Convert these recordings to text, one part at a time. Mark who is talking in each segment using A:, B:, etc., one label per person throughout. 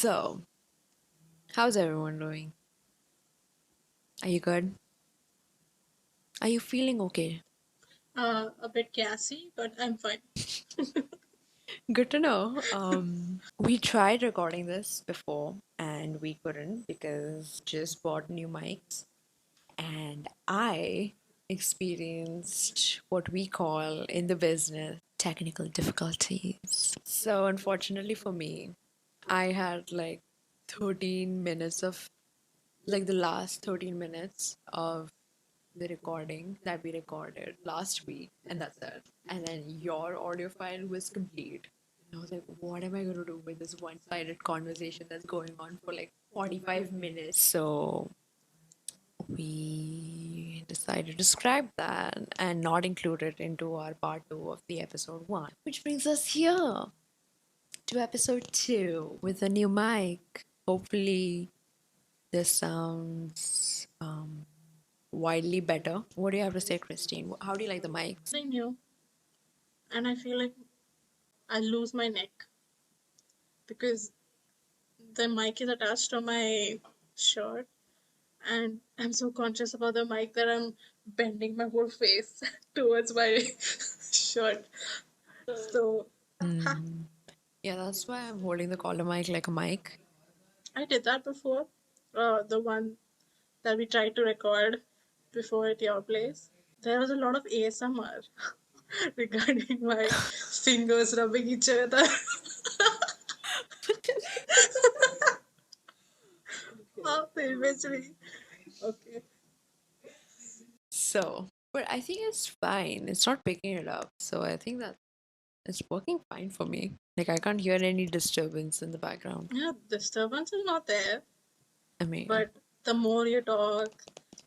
A: So, how's everyone doing? Are you good? Are you feeling okay?
B: A bit gassy, but I'm fine.
A: Good to know. We tried recording this before and we couldn't because just bought new mics and I experienced what we call in the business technical difficulties. So, unfortunately for me, I had like 13 minutes of like the last 13 minutes of the recording that we recorded last week, and that's it. And then your audio file was complete. And I was like, what am I going to do with this one sided conversation that's going on for like 45 minutes? So we decided to scrap that and not include it into our part two of the episode one, which brings us here to episode two with a new mic. Hopefully, this sounds widely better. What do you have to say, Christine? How do you like the mics?
B: I new, and I feel like I lose my neck because the mic is attached to my shirt, and I'm so conscious about the mic that I'm bending my whole face towards my shirt. So
A: Yeah, that's why I'm holding the collar mic like a mic.
B: I did that before. The one that we tried to record before at your place. There was a lot of ASMR regarding my fingers rubbing each other. Eventually. Okay.
A: So, but I think it's fine. It's not picking it up. So I think that it's working fine for me. Like I can't hear any disturbance in the background.
B: Yeah, disturbance is not there,
A: I mean,
B: but the more you talk,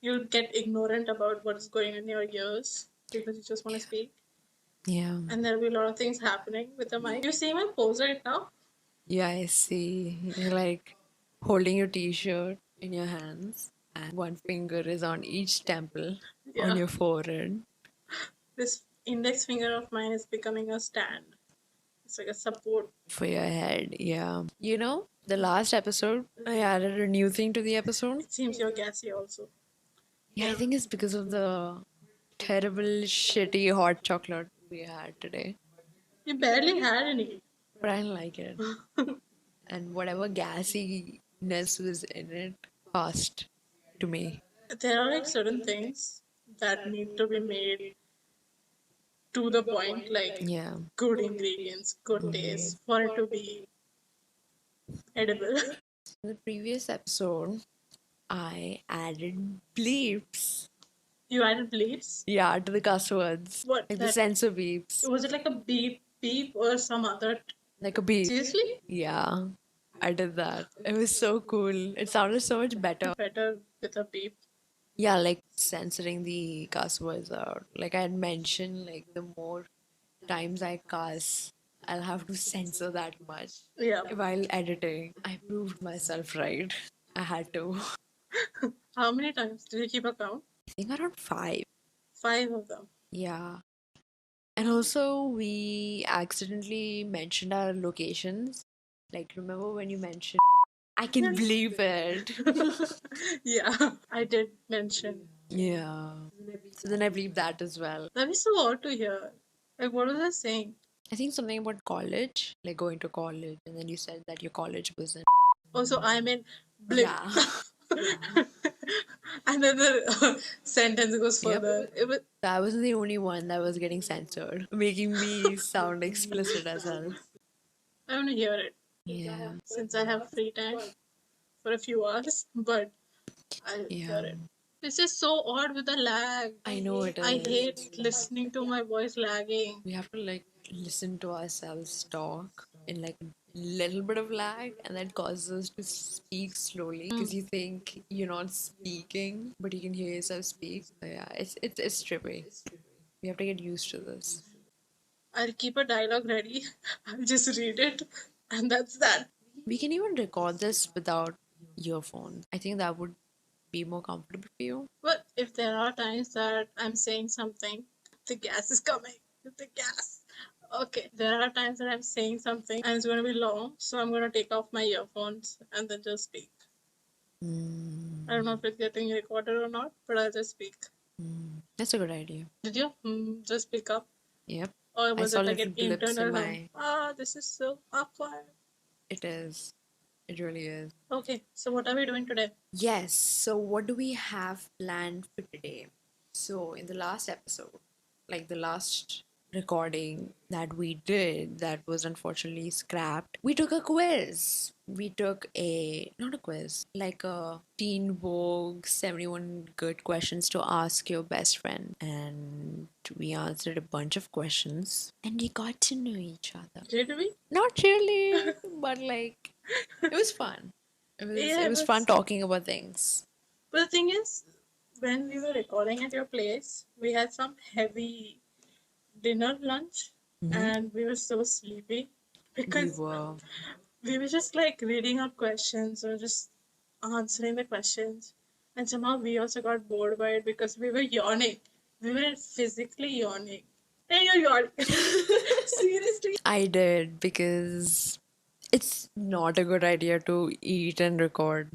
B: you'll get ignorant about what is going in your ears because you just want to speak.
A: yeah.
B: And there'll be a lot of things happening with the mic. You see my pose right now?
A: Yeah, I see. You're like holding your t-shirt in your hands and one finger is on each temple on
B: Yeah.
A: your forehead.
B: This index finger of mine is becoming a stand. It's like a support.
A: For your head, yeah. You know, the last episode, I added a new thing to the episode.
B: It seems you're gassy also.
A: Yeah, I think it's because of the terrible, shitty hot chocolate we had today.
B: You barely had any.
A: But I didn't like it. And whatever gassiness was in it passed to me.
B: There are like certain things that need to be made to the point, like
A: Yeah.
B: good ingredients, good taste, for it to be edible.
A: In the previous episode, I added bleeps.
B: You added bleeps.
A: Yeah, to the cuss words.
B: What
A: Like the
B: that?
A: censor beeps.
B: Was it like a beep beep or some other?
A: Like a beep.
B: Seriously?
A: Yeah, I did that. It was so cool. It sounded so much better.
B: Better with a beep.
A: Yeah, like censoring the cuss words out. Like I had mentioned, like the more times I cuss, I'll have to censor that much
B: Yeah.
A: while editing. I proved myself right. I had to.
B: How many times did you keep a count?
A: I think around five.
B: 5 of them.
A: Yeah. And also, we accidentally mentioned our locations. Like, remember when you mentioned, I can believe it.
B: Yeah, I did mention.
A: Yeah. So then I believe that as well.
B: That is so odd to hear. Like, what was I saying?
A: I think something about college, like going to college, and then you said that your college was in.
B: Also, I mean, blip.
A: Yeah.
B: And then the sentence goes
A: Yep.
B: further. It was,
A: I wasn't the only one that was getting censored, making me sound explicit as well.
B: I want to hear it
A: Yeah.
B: since I have free time for a few hours, but I'll
A: Yeah.
B: hear it. This is so odd with the lag.
A: I know it
B: I
A: is.
B: hate listening to my voice lagging.
A: We have to like listen to ourselves talk in like a little bit of lag, and that causes us to speak slowly because you think you're not speaking, but you can hear yourself speak. So yeah, it's trippy. We have to get used to this.
B: I'll keep a dialogue ready. I'll just read it, and that's that.
A: We can even record this without earphones. I think that would be more comfortable for you.
B: But if there are times that I'm saying something, the gas is coming. The gas. Okay, there are times that I'm saying something and it's going to be long, so I'm going to take off my earphones and then just speak. I don't know if it's getting recorded or not, but I'll just speak.
A: That's a good idea.
B: Did you just pick up?
A: Yep.
B: Or
A: I
B: was
A: saw
B: it like
A: little
B: an
A: blips in
B: internal hum?
A: my.
B: This is so awkward.
A: It is. It really is.
B: Okay, so what are we doing today?
A: Yes. So, what do we have planned for today? So, in the last episode, like the last recording that we did that was unfortunately scrapped, we took a quiz. We took not a quiz, like a Teen Vogue 71 good questions to ask your best friend. And we answered a bunch of questions and we got to know each other.
B: Did we?
A: Not really, but like it was fun.
B: Yeah,
A: It
B: it
A: was fun
B: was.
A: talking about things.
B: But the thing is, when we were recording at your place, we had some heavy dinner lunch and we were so sleepy
A: We
B: because
A: were.
B: we were just like reading out questions or just answering the questions. And somehow we also got bored by it because we were yawning. We were physically yawning. Hey, you're yawning. Seriously?
A: I did because it's not a good idea to eat and record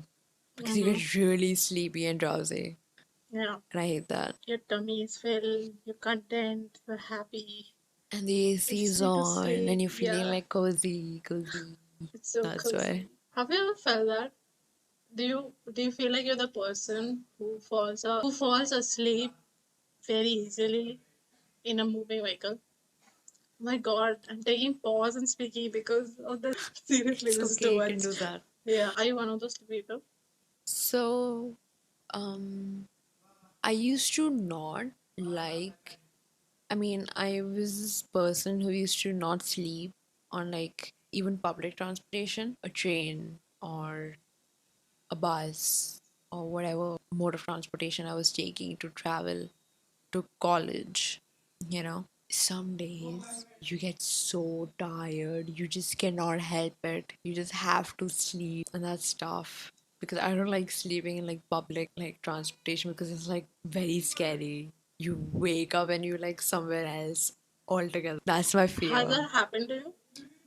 A: because you
B: Mm-hmm.
A: get really sleepy and drowsy.
B: Yeah.
A: And I hate that.
B: Your tummy is filled, you're content, you're happy.
A: And the
B: You're
A: AC is
B: free to
A: on
B: sleep.
A: and you're feeling
B: Yeah.
A: like cozy, cozy.
B: It's so
A: That's why.
B: cozy. Have you ever felt that? Do you feel like you're the person who falls asleep very easily in a moving vehicle? My God, I'm taking pause and speaking because of the. Seriously,
A: It's
B: this is
A: okay,
B: too
A: you
B: much.
A: can do that.
B: Yeah, are you one of those people?
A: So, um, I used to not like I mean, I was this person who used to not sleep on like even public transportation, a train or a bus or whatever mode of transportation I was taking to travel to college, you know. Some days you get so tired, you just cannot help it. You just have to sleep, and that's tough because I don't like sleeping in like public like transportation because it's like very scary. You wake up and you're like somewhere else altogether. That's my
B: Has
A: fear.
B: that happened to you?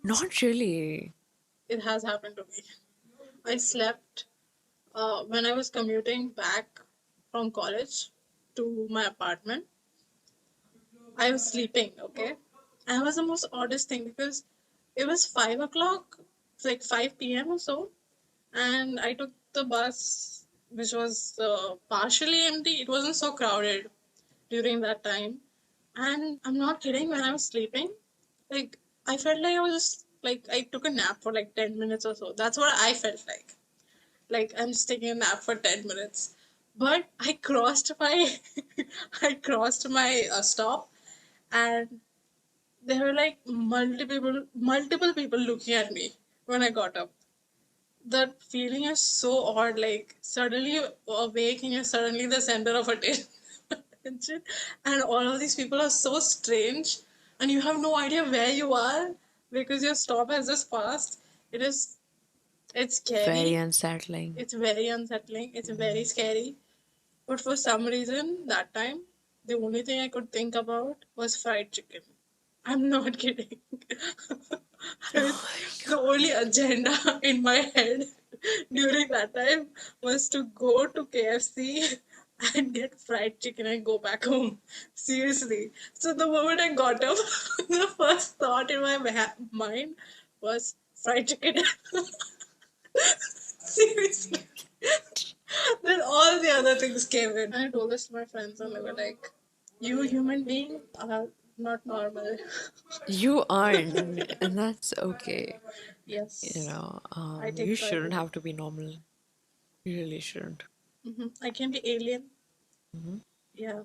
A: Not really.
B: It has happened to me. I slept when I was commuting back from college to my apartment. I was sleeping, okay? And it was the most oddest thing because it was 5 o'clock, it's like 5 p.m. or so, and I took the bus, which was partially empty. It wasn't so crowded during that time. And I'm not kidding, when I was sleeping, like, I felt like I was just, like, I took a nap for like 10 minutes or so. That's what I felt like. Like, I'm just taking a nap for 10 minutes. But I crossed my, I crossed my stop, and there were like multiple people looking at me when I got up. That feeling is so odd. Like suddenly you're awake and you're suddenly the center of attention, and all of these people are so strange, and you have no idea where you are because your stop has just passed. It is. It's
A: Very
B: scary.
A: unsettling.
B: It's very unsettling. It's very scary. But for some reason, that time, the only thing I could think about was fried chicken. I'm not kidding. The only agenda in my head during that time was to go to KFC and get fried chicken and go back home. Seriously. So the moment I got up, the first thought in my mind was fried chicken. Seriously. Then all the other things came in. I told this to my friends and they were like, you human being are not normal.
A: You aren't, and that's okay.
B: Yes, I
A: You
B: take pride
A: shouldn't
B: in it.
A: have to be normal. You really shouldn't.
B: I can be alien. Yeah.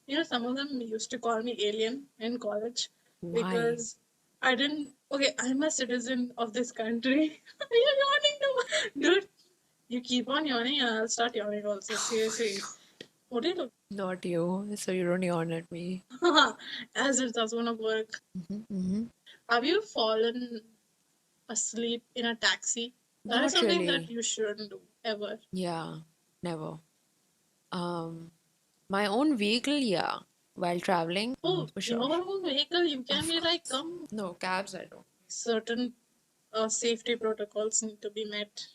B: You know, some of them used to call me alien in college
A: Why?
B: because I didn't. Okay, I'm a citizen of this country. You're yawning too much. Dude, you keep on yawning and I'll start yawning also. Seriously. What do you do?
A: Not you, so you don't yawn at me.
B: As it does want to work.
A: Mm-hmm.
B: Have you fallen asleep in a taxi? That is
A: Not
B: something that
A: really.
B: you shouldn't do ever.
A: Yeah, never. Um, my own vehicle, yeah. while traveling.
B: Oh,
A: For sure.
B: your own vehicle, you can
A: Of
B: be like,
A: course.
B: come.
A: No, cabs I don't.
B: Certain safety protocols need to be met.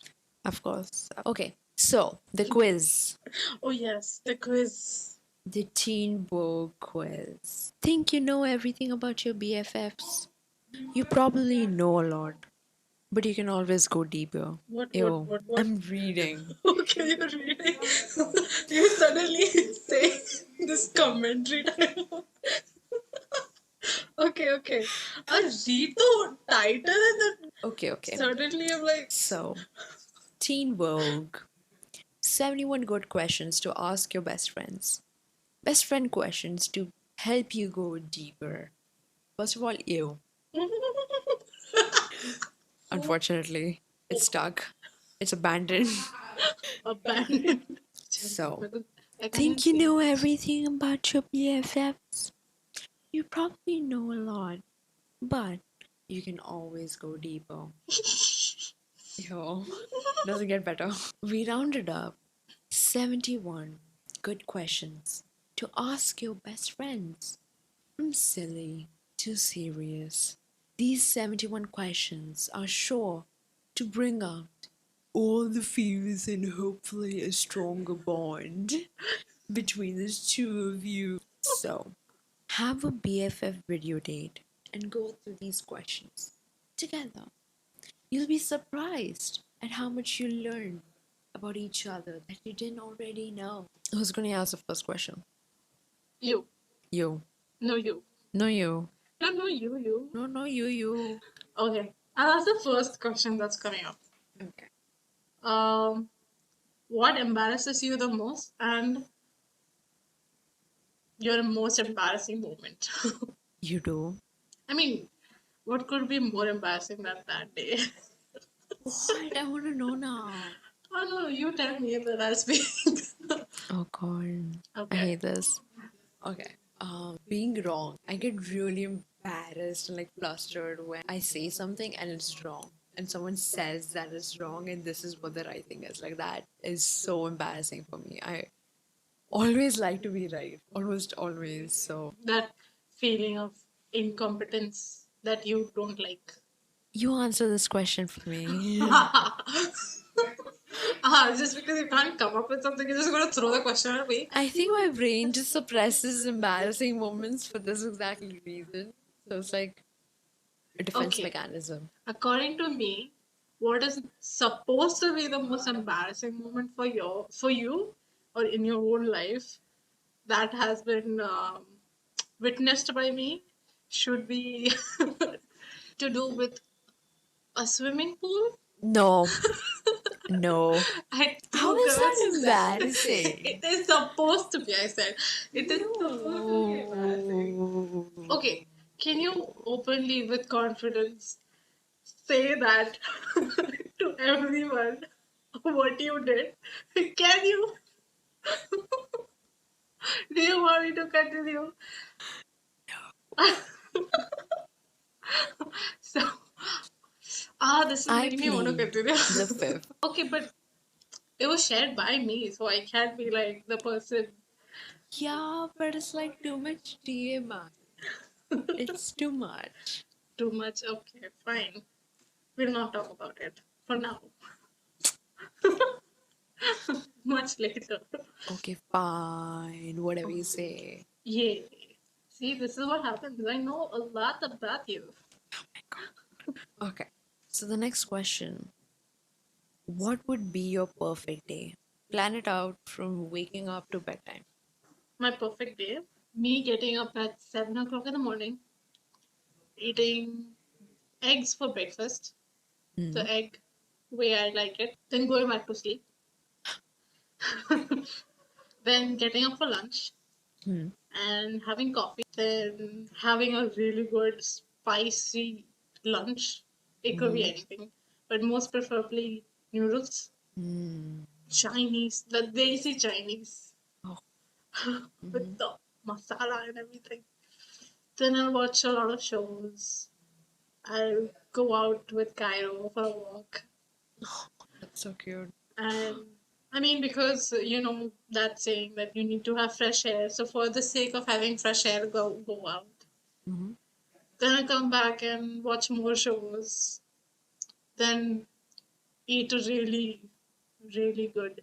A: Of course. Okay, so the quiz.
B: Oh, yes, the quiz.
A: The Teen Vogue quiz. Think you know everything about your BFFs? You probably know a lot, but you can always go deeper. Ew,
B: What?
A: I'm reading.
B: Okay, you're reading. You suddenly say this commentary time. Okay. I read the title and then
A: Okay.
B: suddenly I'm like,
A: So, Teen Vogue. 71 good questions to ask your best friends. Best friend questions to help you go deeper. First of all, ew. Unfortunately, it's stuck. It's abandoned.
B: abandoned.
A: So,
B: I can't
A: think you
B: see.
A: know everything about your BFFs? You probably know a lot, but you can always go deeper. Yo, doesn't get better. We rounded up 71 good questions to ask your best friends. From silly to serious, these 71 questions are sure to bring out all the fears and hopefully a stronger bond between the two of you. So, have a BFF video date and go through these questions together. You'll be surprised at how much you learn about each other that you didn't already know. Who's going to ask the first question?
B: You.
A: You.
B: No, you.
A: No, you.
B: No, you.
A: No, you.
B: Okay. I'll ask the first question that's coming up.
A: Okay.
B: Um, what embarrasses you the most and your most embarrassing moment?
A: You do.
B: I mean, what could be more embarrassing than that day?
A: What? I want to know now.
B: Oh no, you tell me that I'll speak.
A: Oh, God. I
B: Okay.
A: hate this. Okay. Being wrong. I get really embarrassed and like flustered when I say something and it's wrong. And someone says that it's wrong and this is what the right thing is. Like that is so embarrassing for me. I always like to be right. Almost always. So
B: That feeling of incompetence that you don't like.
A: you answer this question for me.
B: Just because you can't come up with something, you're just gonna throw the question at me.
A: I think my brain just suppresses embarrassing moments for this exact reason. So it's like a defense
B: Okay.
A: mechanism.
B: According to me, what is supposed to be the most embarrassing moment for you or in your own life that has been witnessed by me should be to do with a swimming pool.
A: No, no.
B: I
A: How
B: two
A: is
B: girls
A: that
B: said
A: embarrassing?
B: it is supposed to be. I said it is supposed to be embarrassing.
A: No.
B: Okay, can you openly with confidence say that to everyone what you did? Can you? Do you want me to continue? So, this is
A: I
B: making me want to
A: plead
B: continue.
A: the fifth.
B: Okay, but it was shared by me, so I can't be like the person.
A: Yeah, but it's like too much TMI. It's too much.
B: Too much. Okay, fine. We'll not talk about it for now. Much later.
A: Okay, fine. Whatever you say.
B: Yay. See, this is what happens. I know a lot about you.
A: Oh my god. Okay. So the next question. What would be your perfect day? Plan it out from waking up to bedtime.
B: My perfect day. Me getting up at 7 o'clock in the morning, eating eggs for breakfast,
A: Hmm.
B: the egg way I like it, then going back to sleep, then getting up for lunch
A: Hmm.
B: and having coffee, then having a really good spicy lunch. It could be
A: Hmm.
B: anything, but most preferably noodles,
A: Hmm.
B: Chinese, the desi Chinese
A: Oh.
B: with
A: Hmm.
B: the masala and everything. Then I'll watch a lot of shows. I'll go out with Cairo for a walk
A: That's so cute.
B: and I mean, because that saying that you need to have fresh air. So for the sake of having fresh air, go out.
A: Mm-hmm.
B: Then I come back and watch more shows. Then eat a really, really good,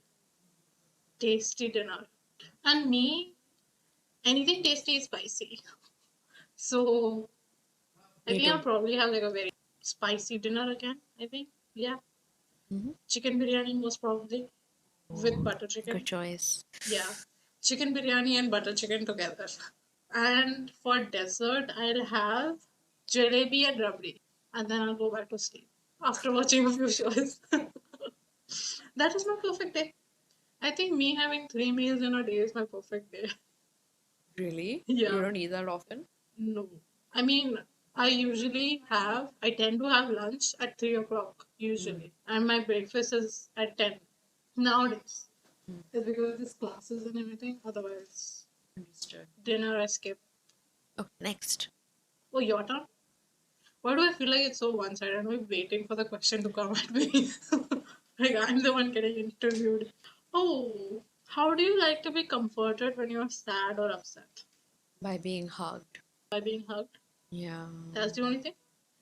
B: tasty dinner. And me, anything tasty is spicy. So I
A: Me
B: think I'll
A: too.
B: probably have like a very spicy dinner again. I think, yeah,
A: Mm-hmm.
B: chicken biryani most probably with butter
A: Good
B: chicken.
A: choice.
B: Yeah, chicken biryani and butter chicken together. And for dessert, I'll have jalebi and rabdi, and then I'll go back to sleep after watching a few shows. That is my perfect day. I think me having 3 meals in a day is my perfect day.
A: Really? You
B: Yeah,
A: don't eat that often?
B: no. I mean, I tend to have lunch at 3 o'clock
A: Mm.
B: usually, and my breakfast is at 10 nowadays.
A: Mm.
B: It's because of these classes and everything. Otherwise,
A: Understood.
B: dinner I skip.
A: Okay, next.
B: Oh, your turn. Why do I feel like it's so one sided? I'm waiting for the question to come at me. Like I'm the one getting interviewed. Oh, how do you like to be comforted when you're sad or upset?
A: By being hugged.
B: By being hugged?
A: Yeah.
B: That's the only thing?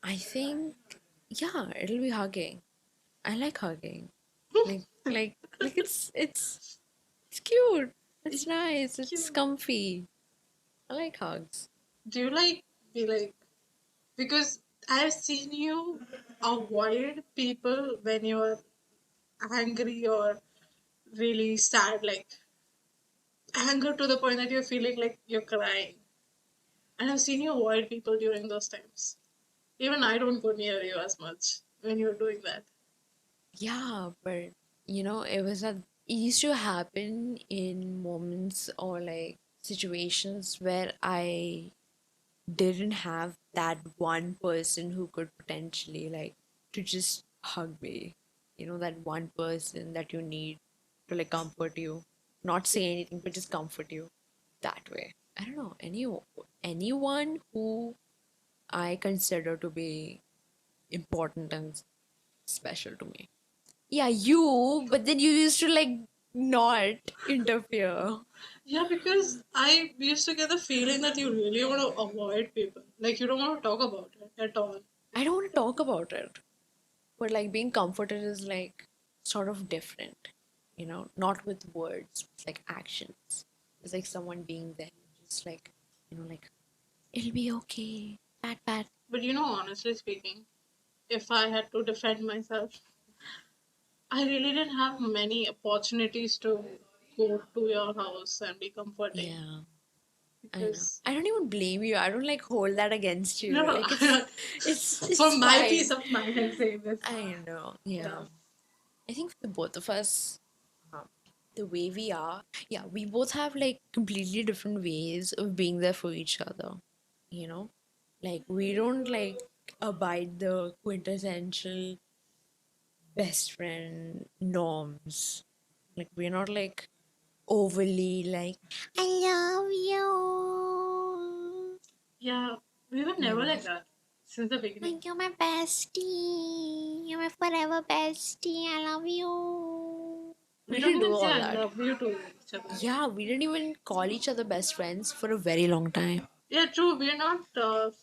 A: I think, yeah, it'll be hugging. I like hugging. Like it's cute. It's nice. It's
B: Cute.
A: comfy. I like hugs.
B: Do you like be like because I've seen you avoid people when you're angry or really sad, like anger to the point that you're feeling like you're crying. And I've seen you avoid people during those times. Even I don't go near you as much when you're doing that.
A: Yeah, but it used to happen in moments or like situations where I didn't have that one person who could potentially like to just hug me. That one person that you need to like comfort you. Not say anything, but just comfort you that way. I don't know, anyone who I consider to be important and special to me. Yeah, you, but then you used to like not interfere.
B: Yeah, because I used to get the feeling that you really want to avoid people. Like you don't want to talk about it at all.
A: I don't want to talk about it, but like being comforted is like sort of different, not with words, it's like actions. It's like someone being there, just like, like, it'll be okay, pat.
B: But honestly speaking, if I had to defend myself, I really didn't have many opportunities to go to your house and be comforting
A: Yeah, I know.
B: because
A: I don't even blame you. I don't like hold that against you.
B: no,
A: Like it's
B: for
A: it's
B: my peace
A: fine.
B: of mind, I'm saying this.
A: I know.
B: Yeah.
A: Yeah. I think for both of us, um, the way we are, yeah, we both have like completely different ways of being there for each other. You know, like we don't like abide the quintessential best friend norms. Like we're not like overly like I love you.
B: Yeah, we were
A: You
B: never
A: know,
B: like that since the beginning.
A: like you're my bestie. You're my forever bestie. I love you.
B: We
A: We
B: don't
A: didn't do
B: even say
A: all
B: I
A: that.
B: love you to each other.
A: Yeah, we didn't even call each other best friends for a very long time.
B: Yeah, true. We're not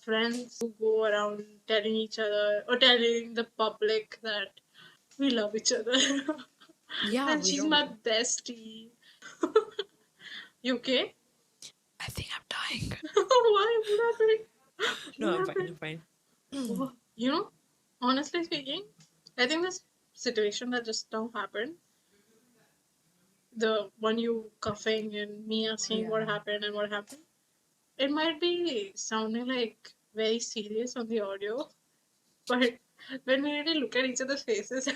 B: friends who go around telling each other or telling the public that we love each other.
A: Yeah,
B: And
A: we
B: she's
A: don't.
B: my bestie. You okay?
A: I think I'm dying.
B: Why? What happened?
A: No,
B: What
A: I'm fine.
B: happened?
A: I'm fine.
B: Oh, honestly speaking, I think this situation that just now happened, the one you coughing and me asking
A: Yeah.
B: what happened, it might be sounding like very serious on the audio, but when we really look at each other's faces,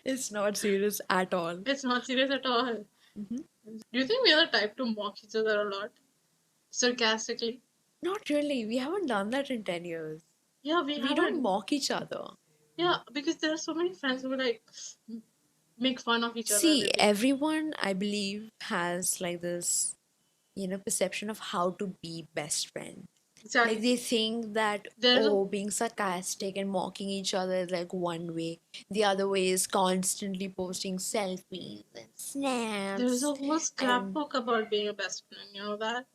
A: It's not serious at all.
B: it's not serious at all.
A: Hmm.
B: Do you think we are the type to mock each other a lot? Sarcastically?
A: Not really. We haven't done that in 10 years.
B: Yeah, we
A: We don't
B: haven't.
A: mock each other.
B: Yeah, because there are so many friends who like make fun of each other,
A: See,
B: really.
A: everyone, I believe, has like this, perception of how to be best friend. Like
B: Exactly.
A: they think that,
B: There's a
A: oh, being sarcastic and mocking each other is like one way. The other way is constantly posting selfies and
B: there's
A: snaps
B: a whole
A: and
B: scrapbook about being a best friend. You know that?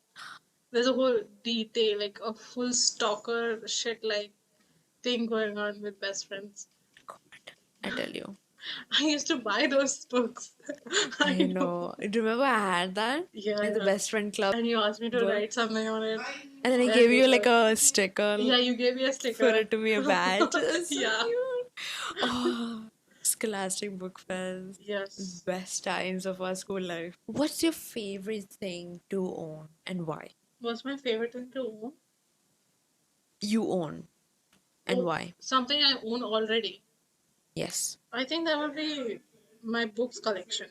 B: There's a whole detail, like a full stalker shit like thing going on with best friends.
A: God, I tell you.
B: I used to buy those books. I
A: I
B: know.
A: know. Remember I had that?
B: Yeah,
A: Like the
B: yeah.
A: best friend club
B: And you asked me to
A: book.
B: write something on it.
A: And then I
B: That
A: gave you
B: was
A: like
B: good.
A: a sticker
B: Yeah, you gave me a
A: for
B: sticker.
A: it to be a badge. It's so
B: Yeah.
A: cute. Oh, Scholastic Book Fairs.
B: Yes.
A: Best times of our school life. What's your favorite thing to own and why?
B: What's my favorite thing to own?
A: You own and
B: Oh,
A: why?
B: something I own already.
A: Yes.
B: I think that would be my books collection.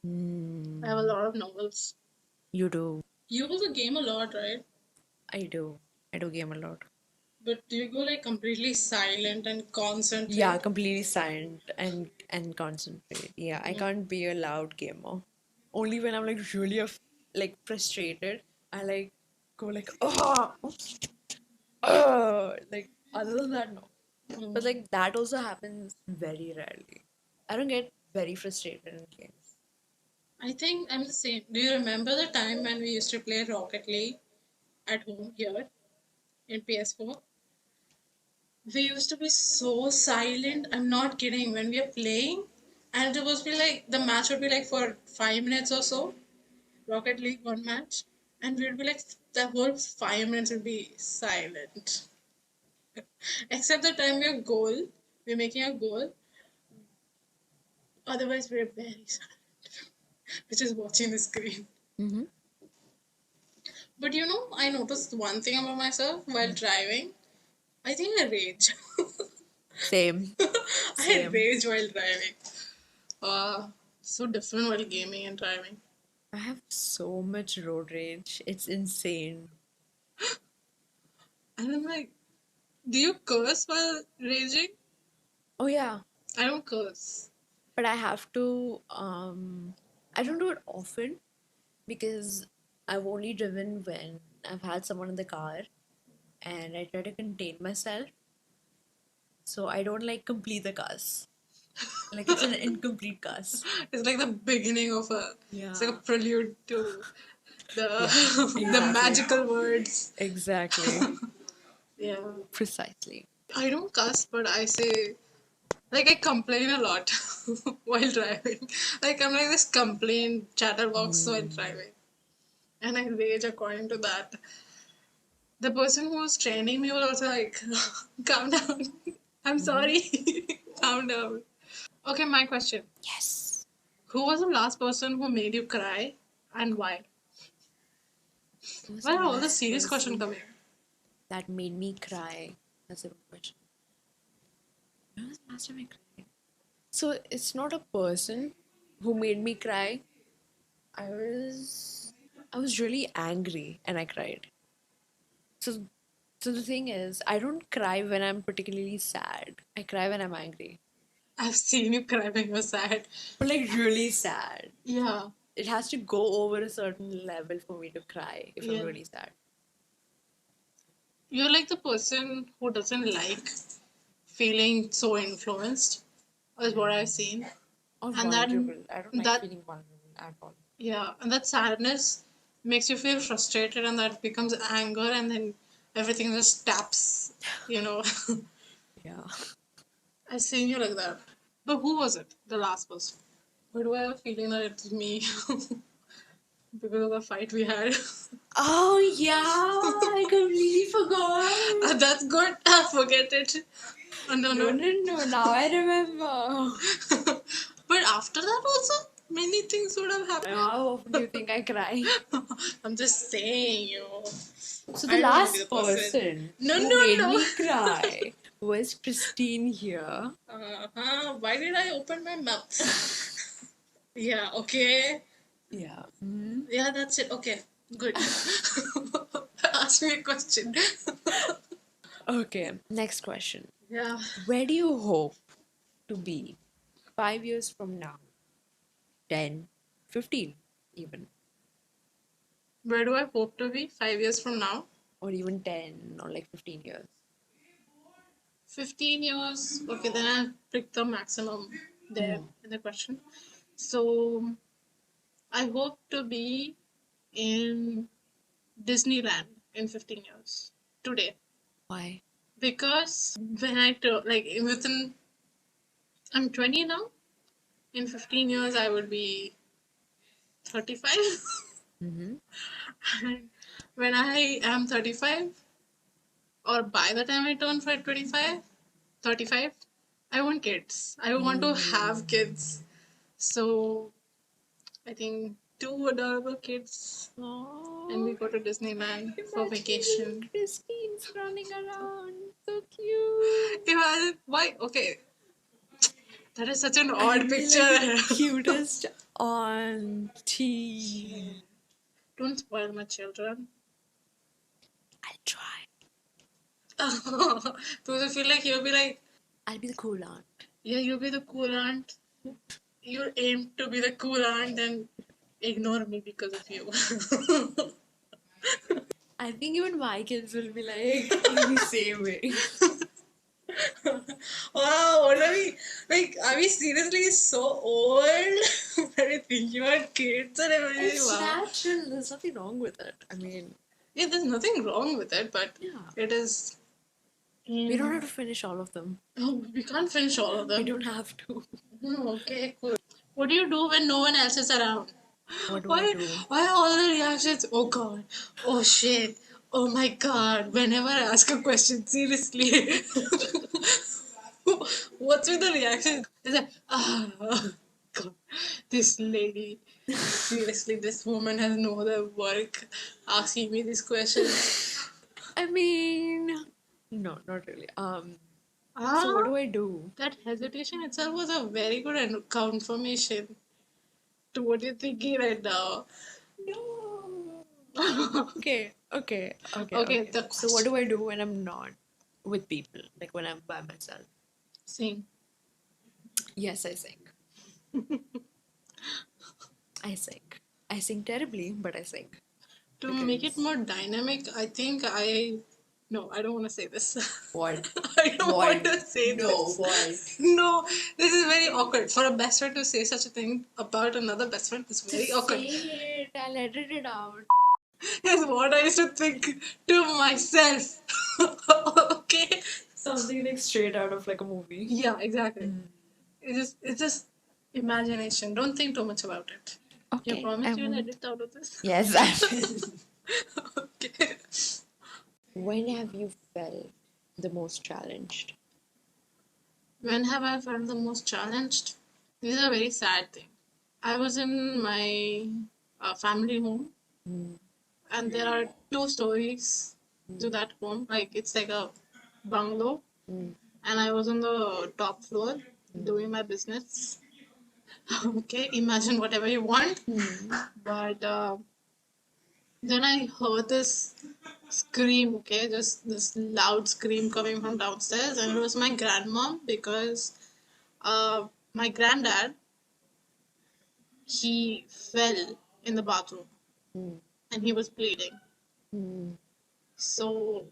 B: I have a
A: Mm,
B: lot of novels.
A: you do.
B: You also game a lot, right?
A: I do. I do game a lot.
B: But do you go like completely silent and
A: Yeah,
B: concentrate?
A: completely silent and concentrate. Yeah, I can't be a loud gamer. Only when I'm like really like frustrated, I like go like like other than that no.
B: Mm.
A: But like that also happens very rarely. I don't get very frustrated in games.
B: I think I'm the same. Do you remember the time when we used to play Rocket League at home here in PS4? We used to be so silent. I'm not kidding. When we are playing, and it was be like the match would be like for 5 minutes or so. Rocket League one match, and we would be like the whole 5 minutes would be silent, except the time we're making a goal. Otherwise, we're very silent, which is watching the screen.
A: Mm-hmm.
B: But I noticed one thing about myself while driving. I think I rage.
A: Same.
B: I
A: Same.
B: rage while driving. Uh, so different while gaming and driving.
A: I have so much road rage. It's insane.
B: And I'm like, do you curse while raging?
A: Oh yeah,
B: I don't curse.
A: but I have to I don't do it often because I've only driven when I've had someone in the car and I try to contain myself so I don't like complete the cars. Like it's an incomplete cars.
B: It's like the beginning of a. It's like a
A: Yeah.
B: prelude to the
A: Yeah,
B: the
A: exactly.
B: magical words.
A: Exactly.
B: Yeah.
A: Precisely.
B: I don't cuss, but I say like I complain a lot while driving. Like I'm like this complain chatterbox while driving, and I rage according to that. The person who was training me was also like, "Calm down. I'm
A: Hmm.
B: sorry. Calm down." Okay, my question:
A: Yes.
B: who was the last person who made you cry, and why?
A: Who was
B: Why
A: the
B: are all the
A: last
B: serious questions
A: person
B: coming?
A: that made me cry? That's a good question. When was the last time I cried? So it's not a person who made me cry. I was really angry and I cried. So so the thing is, I don't cry when I'm particularly sad. I cry when I'm angry.
B: I've seen you cry when you're sad.
A: But like really sad.
B: Yeah,
A: It has to go over a certain level for me to cry if I'm
B: yeah.
A: really sad.
B: You're like the person who doesn't like feeling so influenced, is what I've seen.
A: Or
B: And that,
A: vulnerable. I don't like
B: that,
A: feeling vulnerable at all.
B: yeah, and that sadness makes you feel frustrated, and that becomes anger, and then everything just taps, you know.
A: Yeah.
B: I've seen you like that. But who was it? The last person. Why do I have a feeling that it's me because of the fight we had?
A: Oh yeah, I completely forgot.
B: That's good. Forget it. No,
A: No,
B: no.
A: no, no. Now I remember.
B: But after that also, many things would have
A: How often do you
B: happened.
A: think I cry?
B: I'm just saying,
A: So the
B: I don't want to be the
A: last
B: person.
A: person
B: No,
A: who
B: no,
A: made
B: no.
A: me cry was Christine here.
B: Why did I open my mouth? Yeah, okay.
A: Yeah. Hmm.
B: Yeah, that's it. Okay, good. Ask me a question.
A: Okay, next question.
B: Yeah.
A: Where do you hope to be 5 years from now? 10, 15, even.
B: Where do I hope to be 5 years from now?
A: or even 10 or like 15 years?
B: 15 years. Okay, then I'll pick the maximum there in the question. So I hope to be in Disneyland in 15 years today.
A: Why?
B: Because when I like within, I'm 20 now. In 15 years, I would be 35.
A: Mm-hmm.
B: And when I am 35, or by the time I turn 25, 35, I want kids. I want to have kids. So I think two adorable kids, and we go to Disneyland for vacation.
A: Christine's running around. So cute.
B: Imagine why? Okay, that is such an
A: I'll
B: odd
A: be
B: picture.
A: like the cutest auntie.
B: Don't spoil my children.
A: I'll try.
B: Because I feel like you'll be like,
A: I'll be the cool aunt.
B: yeah, you'll be the cool aunt. You aim to be the cool aunt and ignore me because of you.
A: I think even my kids will be like the same way.
B: Wow, what are we like? Are we seriously so old that we think you are kids and everything?
A: It's
B: Wow.
A: natural. There's nothing wrong with it. I mean,
B: Yeah, there's nothing wrong with it, but
A: yeah.
B: it is.
A: We don't have to finish all of them.
B: Oh, we can't finish all of them.
A: We don't have to.
B: Okay, cool. What do you do when no one else is around?
A: What do I
B: Why?
A: do?
B: Why all the reactions? Oh God! Oh shit! Oh my God! Whenever I ask a question, seriously, what's with the reaction? It's like, God, this lady. Seriously, this woman has no other work asking me this question.
A: I mean, no, not really.
B: Ah,
A: So what do I do?
B: that hesitation itself was a very good confirmation to what you're thinking right now.
A: No. Okay, okay, okay,
B: Okay,
A: okay.
B: the
A: So what do I do when I'm not with people? Like when I'm by myself?
B: sing.
A: Yes, I sing. I sing. I sing terribly, but I sing.
B: To make it more dynamic, I think I. No, I don't want to say this.
A: What?
B: I don't
A: Why?
B: want to say
A: No,
B: this.
A: why?
B: No, this is very awkward. For a best friend to say such a thing about another best friend is very
A: Just
B: awkward.
A: say it. I'll edit it out.
B: Is what I used to think to myself. Okay?
A: Something like straight out of like a movie.
B: Yeah, exactly. It's just imagination. Don't think too much about it. You
A: Okay,
B: promise
A: I
B: you'll
A: won't.
B: edit out of this?
A: Yes, I will.
B: Okay.
A: When have you felt the most challenged?
B: When have I felt the most challenged? This is a very sad thing. I was in my family home, and there are two stories to that home. Like it's like a bungalow, and I was on the top floor doing my business. Okay, imagine whatever you want. But then I heard this scream, okay, just this loud scream coming from downstairs, and it was my grandmom because my granddad, he fell in the bathroom and he was bleeding. So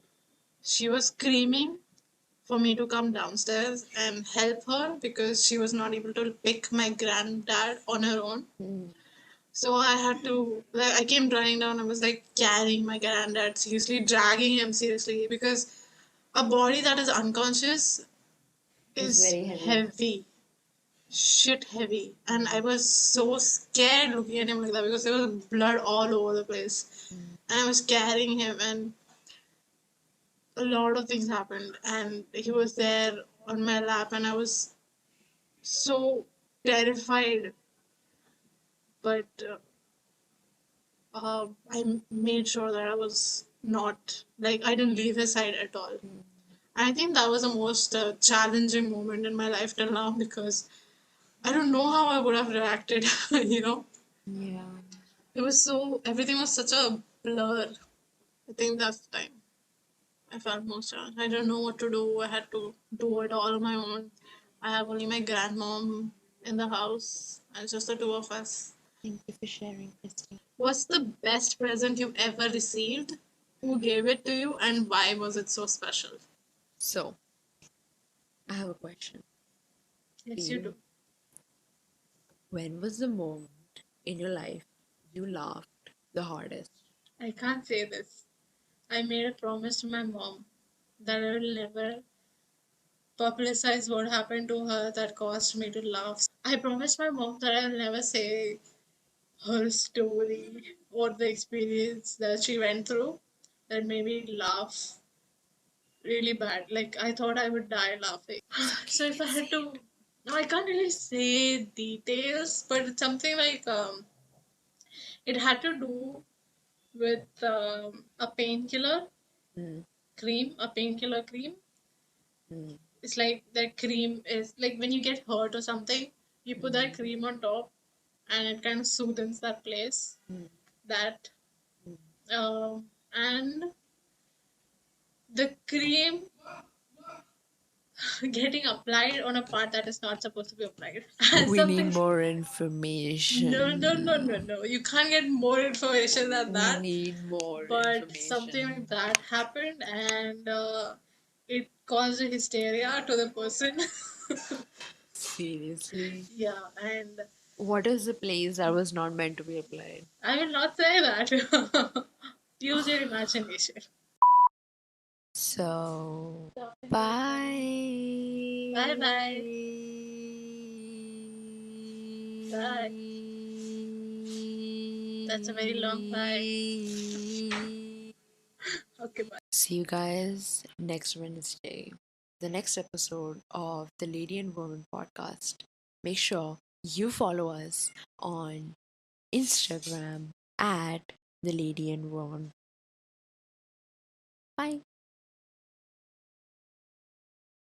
B: she was screaming for me to come downstairs and help her because she was not able to pick my granddad on her own. So I had to, like, I came running down. I was like carrying my granddad seriously, dragging him seriously because a body that is unconscious is
A: very heavy.
B: heavy, shit heavy. And I was so scared looking at him like that because there was blood all over the place. And I was carrying him, and a lot of things happened. And he was there on my lap, and I was so terrified. But I made sure that I was not like I didn't leave his side at all. I think that was the most challenging moment in my life till now because I don't know how I would have reacted. You know,
A: Yeah.
B: it was so everything was such a blur. I think that's the time I felt most challenged. I didn't know what to do. I had to do it all on my own. I have only my grandmom in the house, and it's just the two of us.
A: Thank you for sharing, Christine.
B: What's the best present you've ever received? Who gave it to you and why was it so special?
A: So, I have a question for
B: Yes, you
A: you.
B: do.
A: When was the moment in your life you laughed the hardest?
B: I can't say this. I made a promise to my mom that I will never publicize what happened to her that caused me to laugh. I promised my mom that I will never say her story or the experience that she went through that made me laugh really bad. Like I thought I would die laughing.
A: It's okay,
B: So
A: you
B: if I
A: can
B: had
A: say it.
B: to, no, I can't really say details, but it's something like it had to do with a painkiller
A: Mm,
B: cream, a painkiller cream.
A: mm,
B: It's like that cream is like when you get hurt or something, you put that
A: mm,
B: cream on top, and it kind of soothes that place.
A: mm,
B: That
A: mm.
B: and the cream getting applied on a part that is not supposed to be applied. And
A: We need
B: something.
A: more
B: No, no, no, no,
A: information.
B: no. You can't get more information than
A: We
B: that.
A: need more
B: But something like
A: information.
B: that happened, and it caused a hysteria to the person.
A: Seriously?
B: Yeah, and
A: What is the place that was not meant to be applied?
B: I will not say that. Use your imagination.
A: So,
B: Bye bye. Bye. That's a very long bye.
A: bye.
B: Okay, bye.
A: See you guys next Wednesday, the next episode of the Lady and Woman podcast. Make sure you follow us on Instagram at the Lady and Woman. Bye.